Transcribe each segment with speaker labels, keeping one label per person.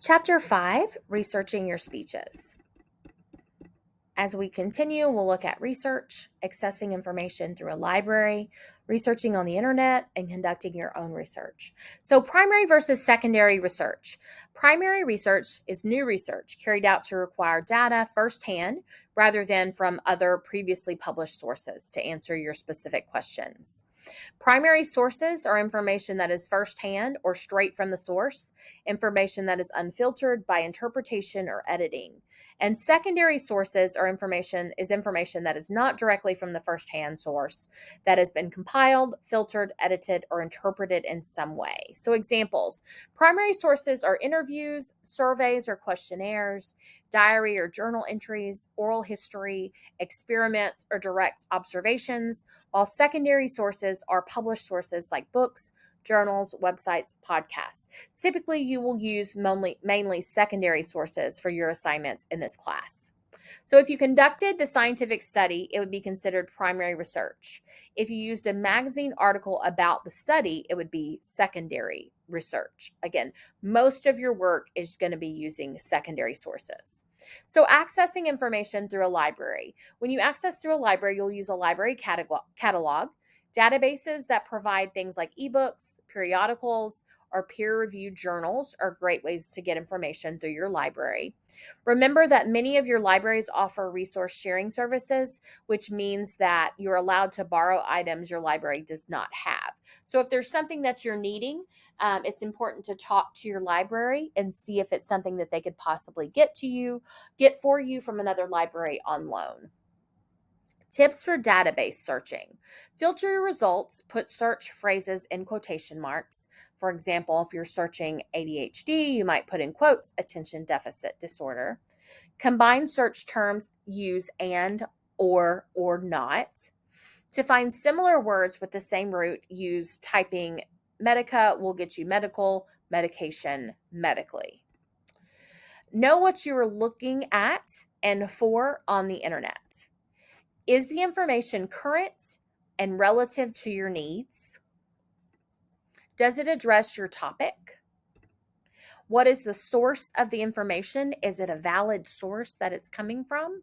Speaker 1: Chapter 5, Researching Your Speeches. As we continue, we'll look at research, accessing information through a library, researching on the internet, and conducting your own research. So, primary versus secondary research. Primary research is new research carried out to require data firsthand rather than from other previously published sources to answer your specific questions. Primary sources are information that is firsthand or straight from the source, information that is unfiltered by interpretation or editing. And secondary sources are information that is not directly from the firsthand source, that has been compiled, filtered, edited, or interpreted in some way. So examples: primary sources are interviews, surveys or questionnaires, diary or journal entries, oral history, experiments, or direct observations, while secondary sources are published sources like books, journals, websites, podcasts. Typically, you will use mainly secondary sources for your assignments in this class. So if you conducted the scientific study, it would be considered primary research. If you used a magazine article about the study, it would be secondary research. Again, most of your work is going to be using secondary sources. So accessing information through a library. When you access through a library, you'll use a library catalog. Databases that provide things like ebooks, periodicals, or peer-reviewed journals are great ways to get information through your library. Remember that many of your libraries offer resource sharing services, which means that you're allowed to borrow items your library does not have. So if there's something that you're needing, it's important to talk to your library and see if it's something that they could possibly get for you from another library on loan. Tips for database searching. Filter your results, put search phrases in quotation marks. For example, if you're searching ADHD, you might put in quotes, attention deficit disorder. Combine search terms, use and, or not. To find similar words with the same root, use typing medica will get you medical, medication, medically. Know what you are looking at and for on the internet. Is the information current and relative to your needs? Does it address your topic? What is the source of the information? Is it a valid source that it's coming from?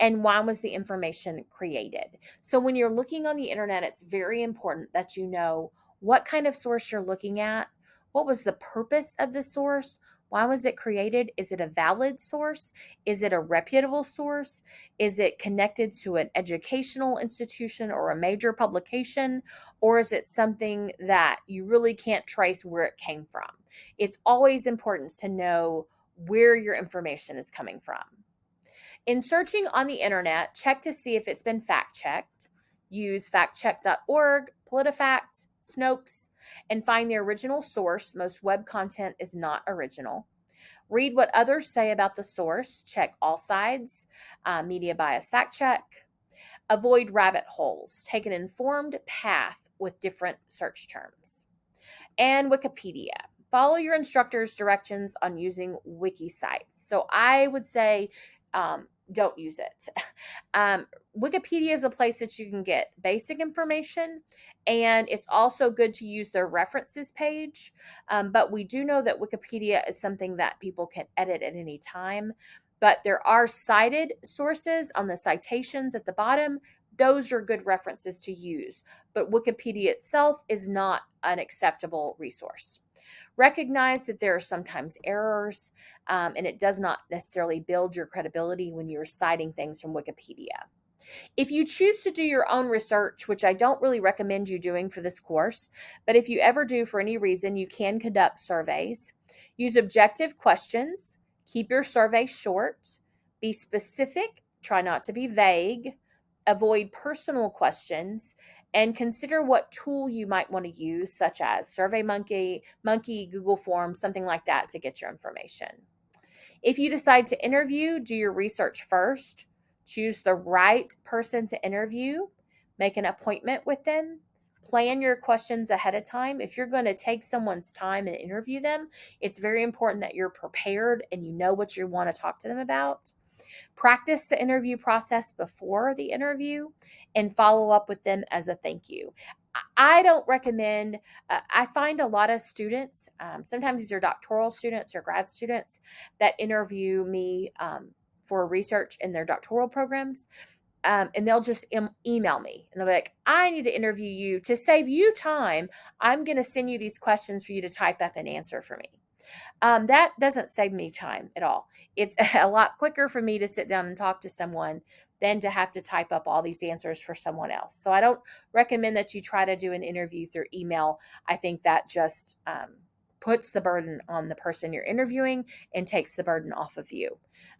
Speaker 1: And why was the information created? So when you're looking on the internet, it's very important that you know what kind of source you're looking at. What was the purpose of the source? Why was it created? Is it a valid source? Is it a reputable source? Is it connected to an educational institution or a major publication? Or is it something that you really can't trace where it came from? It's always important to know where your information is coming from. In searching on the internet, check to see if it's been fact checked. Use factcheck.org, PolitiFact, Snopes, and find the original source. Most web content is not original. Read what others say about the source. Check all sides. Media bias fact check. Avoid rabbit holes. Take an informed path with different search terms. And Wikipedia. Follow your instructor's directions on using wiki sites. So I would say don't use it. Wikipedia is a place that you can get basic information, and it's also good to use their references page. But we do know that Wikipedia is something that people can edit at any time. But there are cited sources on the citations at the bottom. Those are good references to use. But Wikipedia itself is not an acceptable resource. Recognize that there are sometimes errors, and it does not necessarily build your credibility when you're citing things from Wikipedia. If you choose to do your own research, which I don't really recommend you doing for this course, but if you ever do for any reason, you can conduct surveys. Use objective questions. Keep your survey short. Be specific. Try not to be vague. Avoid personal questions, and consider what tool you might want to use, such as SurveyMonkey, Google Forms, something like that to get your information. If you decide to interview, do your research first. Choose the right person to interview. Make an appointment with them. Plan your questions ahead of time. If you're going to take someone's time and interview them, it's very important that you're prepared and you know what you want to talk to them about. Practice the interview process before the interview and follow up with them as a thank you. I don't recommend, I find a lot of students, sometimes these are doctoral students or grad students that interview me for research in their doctoral programs. And they'll just email me and they'll be like, I need to interview you. To save you time, I'm going to send you these questions for you to type up and answer for me. That doesn't save me time at all. It's a lot quicker for me to sit down and talk to someone than to have to type up all these answers for someone else. So I don't recommend that you try to do an interview through email. I think that just puts the burden on the person you're interviewing and takes the burden off of you.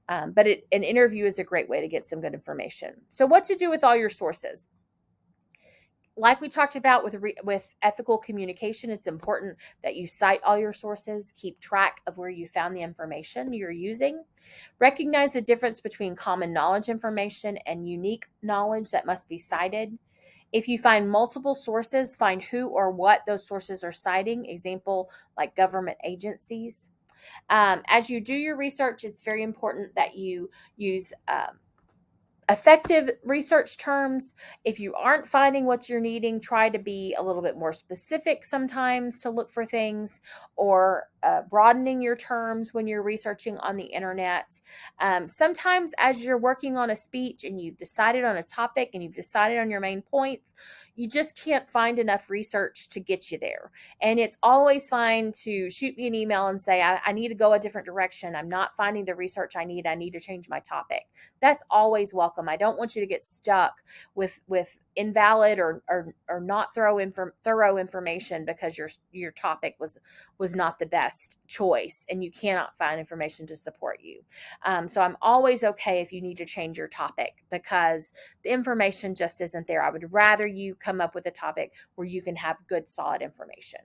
Speaker 1: But an interview is a great way to get some good information. So, what to do with all your sources? Like we talked about with ethical communication, it's important that you cite all your sources, keep track of where you found the information you're using, recognize the difference between common knowledge information and unique knowledge that must be cited. If you find multiple sources, find who or what those sources are citing, example, like government agencies. As you do your research, it's very important that you use effective research terms. If you aren't finding what you're needing, try to be a little bit more specific sometimes to look for things, or broadening your terms when you're researching on the internet. Sometimes, as you're working on a speech and you've decided on a topic and you've decided on your main points, you just can't find enough research to get you there. And it's always fine to shoot me an email and say, I need to go a different direction. I'm not finding the research I need. I need to change my topic. That's always welcome. I don't want you to get stuck with invalid or not thorough information because your topic was not the best choice and you cannot find information to support you. So I'm always okay if you need to change your topic because the information just isn't there. I would rather you come up with a topic where you can have good, solid information.